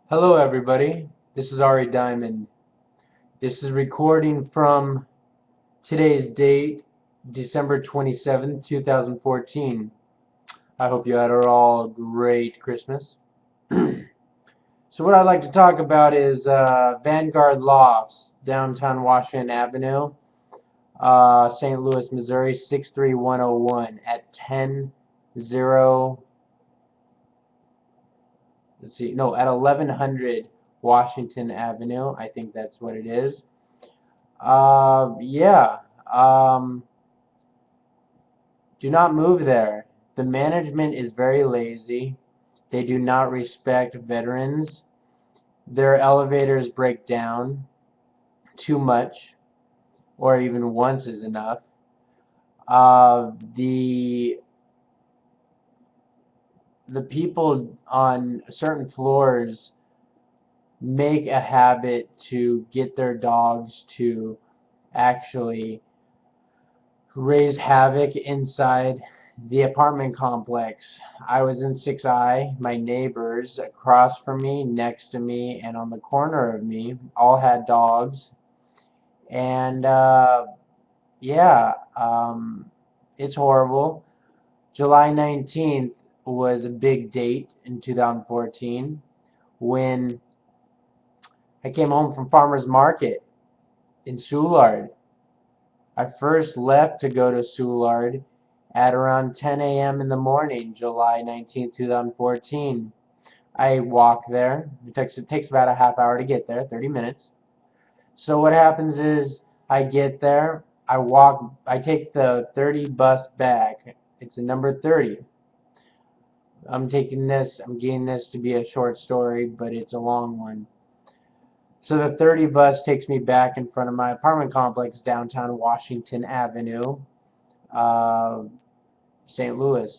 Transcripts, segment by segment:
Hello everybody, this is Ari Diamond. This is recording from today's date, December 27th, 2014. I hope you had all a great Christmas. So what I'd like to talk about is Vangard Lofts, downtown Washington Avenue, St. Louis, Missouri, 63101 at 100, at 1100 Washington Avenue. I think that's what it is. Yeah. Um, do not move there. The management is very lazy. They do not respect veterans. Their elevators break down too much, or even once is enough. The people on certain floors make a habit to get their dogs to actually raise havoc inside the apartment complex. I was in 6I. My neighbors across from me, next to me, and on the corner of me all had dogs. And yeah, it's horrible. July 19th was a big date in 2014 when I came home from farmer's market in Soulard. I first left to go to Soulard at around 10 a.m. in the morning, July 19th, 2014. I walk there. It takes about a half hour to get there, 30 minutes. So what happens is I get there, I take the 30 bus back. It's the number 30. I'm getting this to be a short story, but it's a long one. So the 30 bus takes me back in front of my apartment complex downtown Washington Avenue, uh, St. Louis,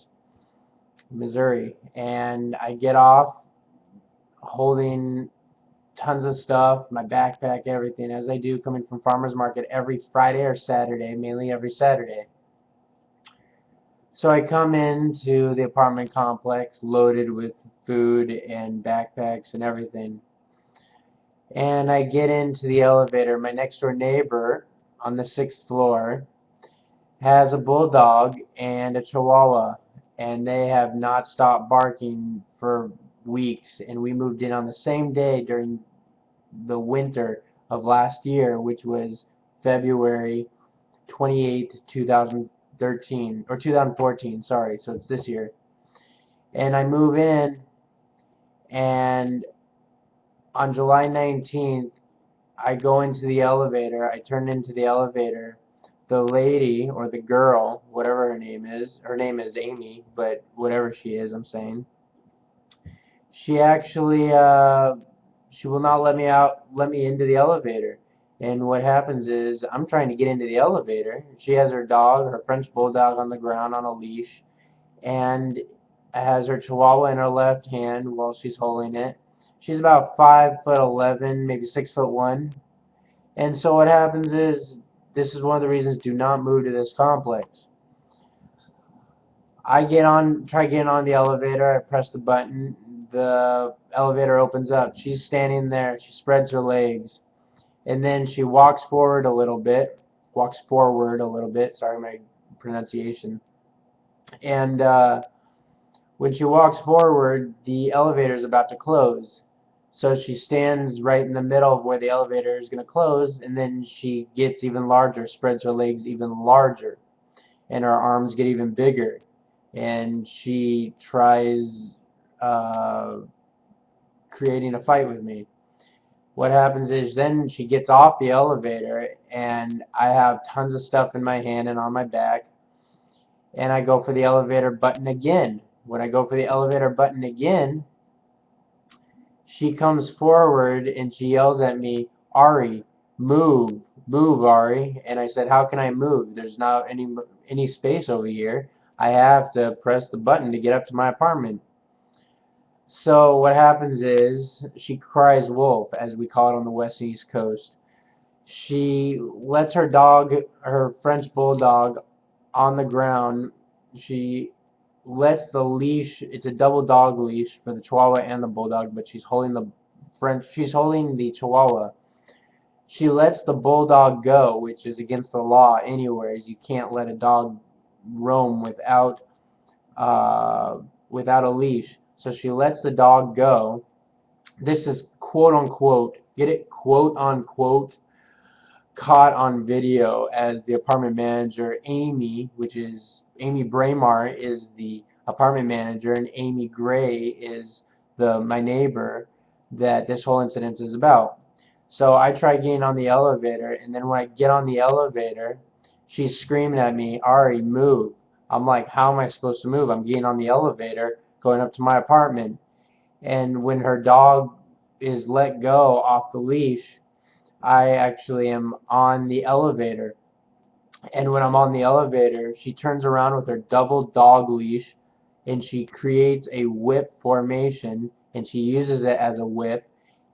Missouri, and I get off holding tons of stuff, my backpack, everything, as I do coming from farmers market every Friday or Saturday, mainly every Saturday. So I come into the apartment complex loaded with food and backpacks and everything. And I get into the elevator. My next door neighbor on the sixth floor has a bulldog and a chihuahua, and they have not stopped barking for weeks. And we moved in on the same day during the winter of last year, which was February 28th, 2013 or 2014. Sorry, so it's this year. And I move in, and on July 19th, I go into the elevator. I turn into the elevator. The lady or the girl, whatever her name is Amy, but whatever she is, I'm saying, she actually she will not let me into the elevator. And what happens is I'm trying to get into the elevator. She has her dog, her French bulldog, on the ground on a leash, and has her chihuahua in her left hand while she's holding it. She's about 5'11", maybe 6'1". And so what happens is, this is one of the reasons do not move to this complex. Try getting on the elevator, I press the button, the elevator opens up. She's standing there, she spreads her legs, and then she walks forward a little bit, sorry my pronunciation, and when she walks forward, the elevator is about to close. So she stands right in the middle of where the elevator is going to close, and then she gets even larger, spreads her legs even larger, and her arms get even bigger. And she tries uh, creating a fight with me. What happens is then she gets off the elevator, and I have tons of stuff in my hand and on my back, and I go for the elevator button again. When I go for the elevator button again, she comes forward and she yells at me, "Ari, move, move, Ari." And I said, "How can I move? There's not any space over here. I have to press the button to get up to my apartment." So what happens is she cries wolf, as we call it on the West and East Coast. She lets her dog, her French bulldog, on the ground. She lets the leash, it's a double dog leash for the Chihuahua and the Bulldog, but she's holding the she's holding the Chihuahua. She lets the bulldog go, which is against the law anywhere. You can't let a dog roam uh, without a leash. So she lets the dog go. This is quote unquote, get it, quote unquote, caught on video as the apartment manager, Amy, which is Amy Braemar, is the apartment manager, and Amy Gray is my neighbor that this whole incident is about. So I try getting on the elevator, and then when I get on the elevator, she's screaming at me, Ari, move. I'm like, how am I supposed to move? I'm getting on the elevator, going up to my apartment. And when her dog is let go off the leash, I actually am on the elevator. And when I'm on the elevator, she turns around with her double dog leash and she creates a whip formation and she uses it as a whip.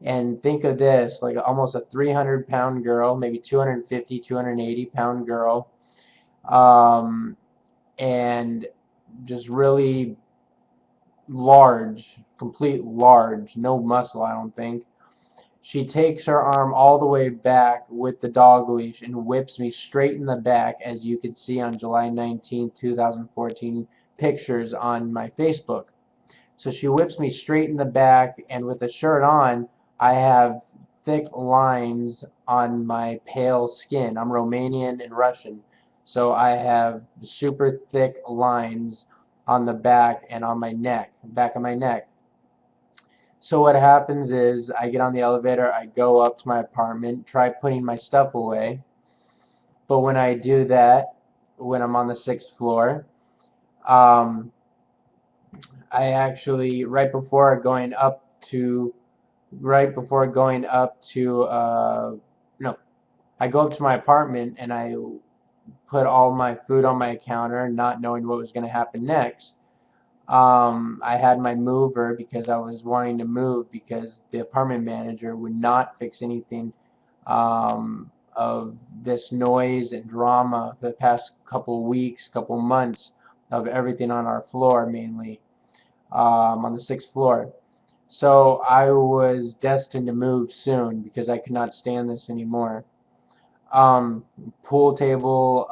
And think of this, like almost a 300-pound girl, maybe 250, 280-pound girl, and just really large, complete large, no muscle, I don't think. She takes her arm all the way back with the dog leash and whips me straight in the back, as you could see on July 19, 2014 pictures on my Facebook. So she whips me straight in the back, and with the shirt on, I have thick lines on my pale skin. I'm Romanian and Russian, so I have super thick lines on the back and on my neck, back of my neck. So what happens is I get on the elevator, I go up to my apartment, try putting my stuff away. But when I do that, when I'm on the 6th floor, um, I actually right before going up to no, I go up to my apartment and I put all my food on my counter, not knowing what was going to happen next. I had my mover because I was wanting to move because the apartment manager would not fix anything of this noise and drama the past couple weeks, couple months of everything on our floor, mainly on the 6th floor. So I was destined to move soon because I could not stand this anymore. Um, Pool table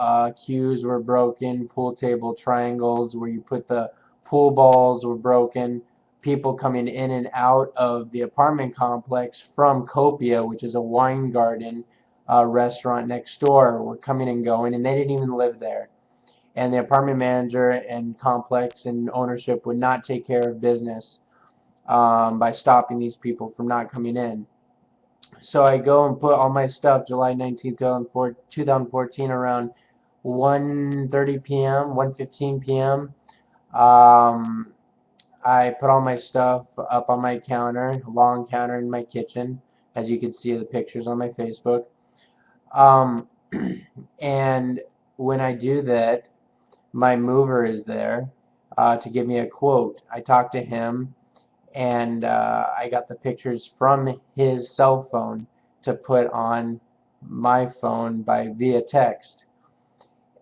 cues were broken. Pool table triangles where you put the pool balls were broken. People coming in and out of the apartment complex from Copia, which is a wine garden restaurant next door, were coming and going, and they didn't even live there. And the apartment manager and complex and ownership would not take care of business by stopping these people from not coming in. So I go and put all my stuff July 19th, 2014 around 1:30 p.m., 1:15 p.m. Um, I put all my stuff up on my counter, long counter in my kitchen, as you can see the pictures on my Facebook. Um, and when I do that, my mover is there to give me a quote. I talked to him and I got the pictures from his cell phone to put on my phone via text.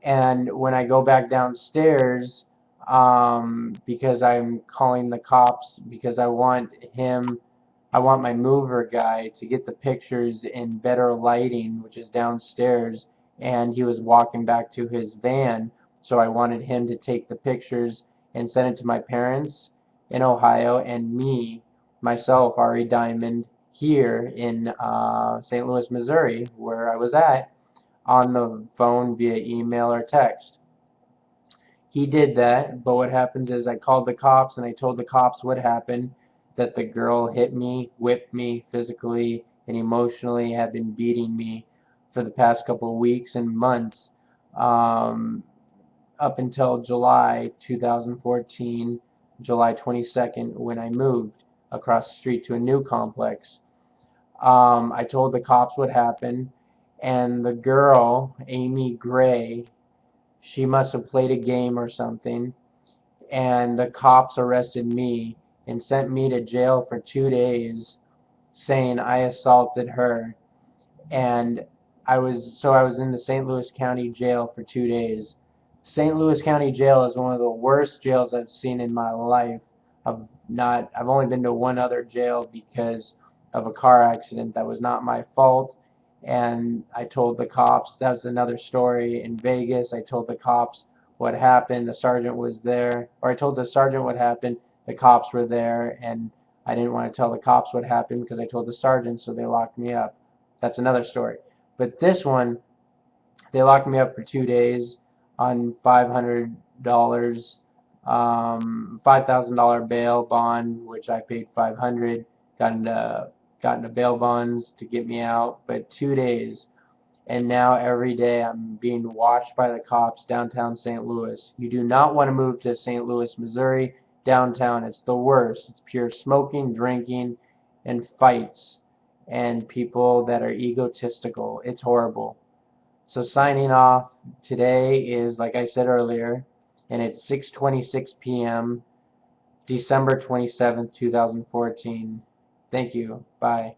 And when I go back downstairs, because I'm calling the cops because I want my mover guy to get the pictures in better lighting, which is downstairs, and he was walking back to his van, so I wanted him to take the pictures and send it to my parents in Ohio and myself, Ari Diamond, here in St. Louis, Missouri, where I was at, on the phone via email or text. He did that, but what happens is I called the cops and I told the cops what happened, that the girl hit me, whipped me physically and emotionally, had been beating me for the past couple of weeks and months, up until July 2014, July 22nd, when I moved across the street to a new complex. I told the cops what happened, and the girl, Amy Gray, she must have played a game or something, and the cops arrested me and sent me to jail for 2 days, saying I assaulted her. And I was in the St. Louis County Jail for 2 days. St. Louis County Jail is one of the worst jails I've seen in my life. I've only been to one other jail because of a car accident that was not my fault. And I told the cops. That was another story in Vegas. I told the cops what happened. The sergeant was there, or I told the sergeant what happened. The cops were there, and I didn't want to tell the cops what happened because I told the sergeant, so they locked me up. That's another story. But this one, they locked me up for 2 days on $500, $5,000 bail bond, which I paid $500. Got into bail bonds to get me out, but 2 days. And now every day I'm being watched by the cops downtown St. Louis. You do not want to move to St. Louis, Missouri, downtown. It's the worst. It's pure smoking, drinking, and fights, and people that are egotistical. It's horrible. So signing off, today is, like I said earlier, and it's 6:26 p.m., December 27th, 2014. Thank you. Bye.